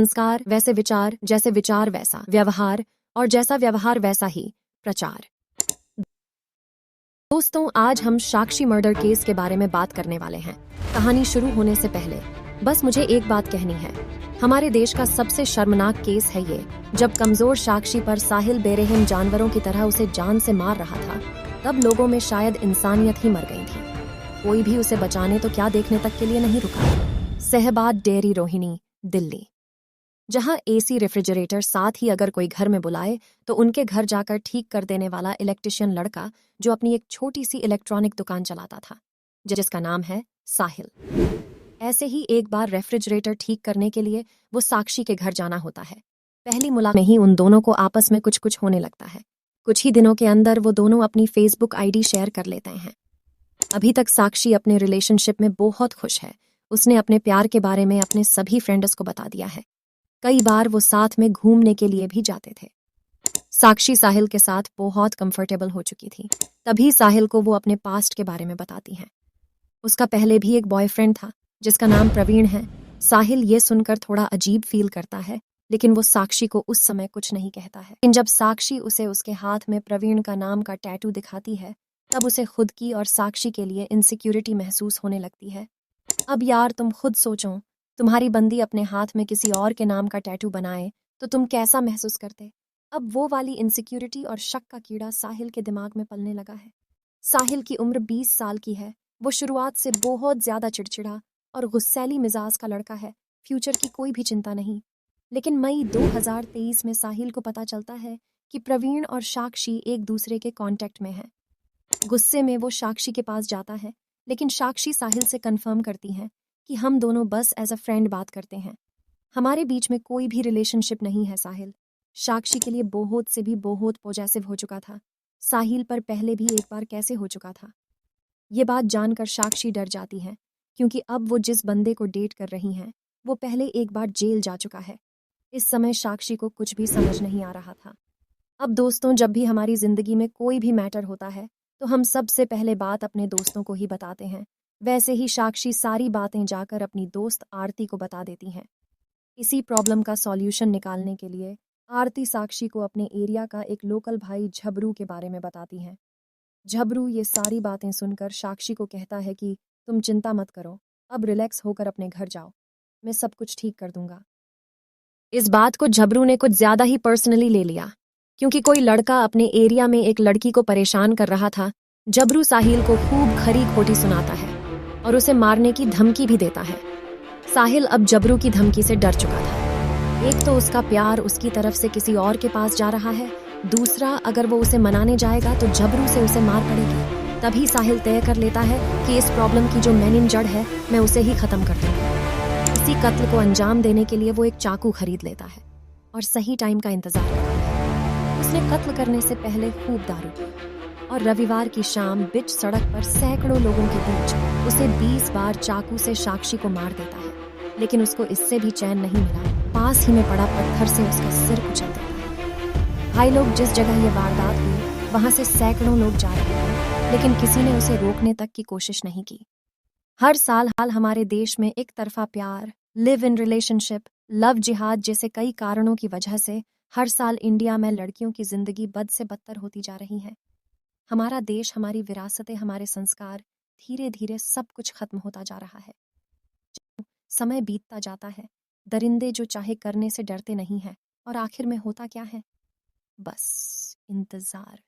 संस्कार वैसे विचार, जैसे विचार वैसा व्यवहार, और जैसा व्यवहार वैसा ही प्रचार। दोस्तों, आज हम साक्षी मर्डर केस के बारे में बात करने वाले हैं। कहानी शुरू होने से पहले बस मुझे एक बात कहनी है। हमारे देश का सबसे शर्मनाक केस है ये, जब कमजोर साक्षी पर साहिल बेरहम जानवरों की तरह उसे जान से मार रहा था। तब लोगों में शायद इंसानियत ही मर गई थी। कोई भी उसे बचाने तो क्या देखने तक के लिए नहीं रुका। सहबाद डेयरी, रोहिणी, दिल्ली, जहां एसी रेफ्रिजरेटर साथ ही अगर कोई घर में बुलाए तो उनके घर जाकर ठीक कर देने वाला इलेक्ट्रिशियन लड़का, जो अपनी एक छोटी सी इलेक्ट्रॉनिक दुकान चलाता था, जिसका नाम है साहिल। ऐसे ही एक बार रेफ्रिजरेटर ठीक करने के लिए वो साक्षी के घर जाना होता है। पहली मुलाकात में ही उन दोनों को आपस में कुछ कुछ होने लगता है। कुछ ही दिनों के अंदर वो दोनों अपनी फेसबुक आईडी शेयर कर लेते हैं। अभी तक साक्षी अपने रिलेशनशिप में बहुत खुश है। उसने अपने प्यार के बारे में अपने सभी फ्रेंड्स को बता दिया है। कई बार वो साथ में घूमने के लिए भी जाते थे। साक्षी साहिल के साथ बहुत कंफर्टेबल हो चुकी थी। तभी साहिल को वो अपने पास्ट के बारे में बताती हैं। उसका पहले भी एक बॉयफ्रेंड था जिसका नाम प्रवीण है। साहिल ये सुनकर थोड़ा अजीब फील करता है, लेकिन वो साक्षी को उस समय कुछ नहीं कहता है। लेकिन जब साक्षी उसे उसके हाथ में प्रवीण का नाम का टैटू दिखाती है, तब उसे खुद की और साक्षी के लिए इनसिक्योरिटी महसूस होने लगती है। अब यार, तुम खुद सोचो, तुम्हारी बंदी अपने हाथ में किसी और के नाम का टैटू बनाए तो तुम कैसा महसूस करते। अब वो वाली इनसिक्योरिटी और शक का कीड़ा साहिल के दिमाग में पलने लगा है। साहिल की उम्र 20 साल की है। वो शुरुआत से बहुत ज्यादा चिड़चिड़ा और गुस्सैली मिजाज का लड़का है। फ्यूचर की कोई भी चिंता नहीं। लेकिन मई 2023 में साहिल को पता चलता है कि प्रवीण और साक्षी एक दूसरे के कांटेक्ट में हैं। गुस्से में वो साक्षी के पास जाता है, लेकिन साक्षी साहिल से कंफर्म करती हैं कि हम दोनों बस एज अ फ्रेंड बात करते हैं। हमारे बीच में कोई भी रिलेशनशिप नहीं है। साहिल साक्षी के लिए बहुत से भी बहुत पॉजेसिव हो चुका था। साहिल पर पहले भी एक बार कैसे हो चुका था। ये बात जानकर साक्षी डर जाती है, क्योंकि अब वो जिस बंदे को डेट कर रही हैं वो पहले एक बार जेल जा चुका है। इस समय साक्षी को कुछ भी समझ नहीं आ रहा था। अब दोस्तों, जब भी हमारी जिंदगी में कोई भी मैटर होता है तो हम सबसे पहले बात अपने दोस्तों को ही बताते हैं। वैसे ही साक्षी सारी बातें जाकर अपनी दोस्त आरती को बता देती हैं। इसी प्रॉब्लम का सॉल्यूशन निकालने के लिए आरती साक्षी को अपने एरिया का एक लोकल भाई झबरू के बारे में बताती हैं। झबरू ये सारी बातें सुनकर साक्षी को कहता है कि तुम चिंता मत करो, अब रिलैक्स होकर अपने घर जाओ, मैं सब कुछ ठीक कर दूंगा। इस बात को झबरू ने कुछ ज्यादा ही पर्सनली ले लिया, क्योंकि कोई लड़का अपने एरिया में एक लड़की को परेशान कर रहा था। झबरू साहिल को खूब खरी खोटी सुनाता है और उसे मारने की धमकी भी देता है। साहिल अब झबरू की धमकी से डर चुका था। एक तो उसका प्यार उसकी तरफ से किसी और के पास जा रहा है, दूसरा अगर वो उसे मनाने जाएगा तो झबरू से उसे मार पड़ेगी। तभी साहिल तय कर लेता है कि इस प्रॉब्लम की जो मेन जड़ है, मैं उसे ही खत्म कर दूंगा। इसी कत्ल को अंजाम देने के लिए वो एक चाकू खरीद लेता है और सही टाइम का इंतजार करता है। उसने कत्ल करने से पहले खूब दारू पी और रविवार की शाम बिच सड़क पर सैकड़ों लोगों के बीच उसे 20 बार चाकू से साक्षी को मार देता है। लेकिन उसको इससे भी चैन नहीं मिला। पास ही में पड़ा पत्थर से उसका सिर कुचल देता है। भाई लोग, जिस जगह ये वारदात हुई वहां से सैकड़ों लोग जा रहे थे, लेकिन किसी ने उसे रोकने तक की कोशिश नहीं की। हर साल हमारे देश में एक तरफा प्यार, लिव इन रिलेशनशिप, लव जिहाद जैसे कई कारणों की वजह से हर साल इंडिया में लड़कियों की जिंदगी बद से बदतर होती जा रही है। हमारा देश, हमारी विरासतें, हमारे संस्कार, धीरे धीरे सब कुछ खत्म होता जा रहा है। समय बीतता जाता है, दरिंदे जो चाहे करने से डरते नहीं हैं, और आखिर में होता क्या है? बस इंतजार।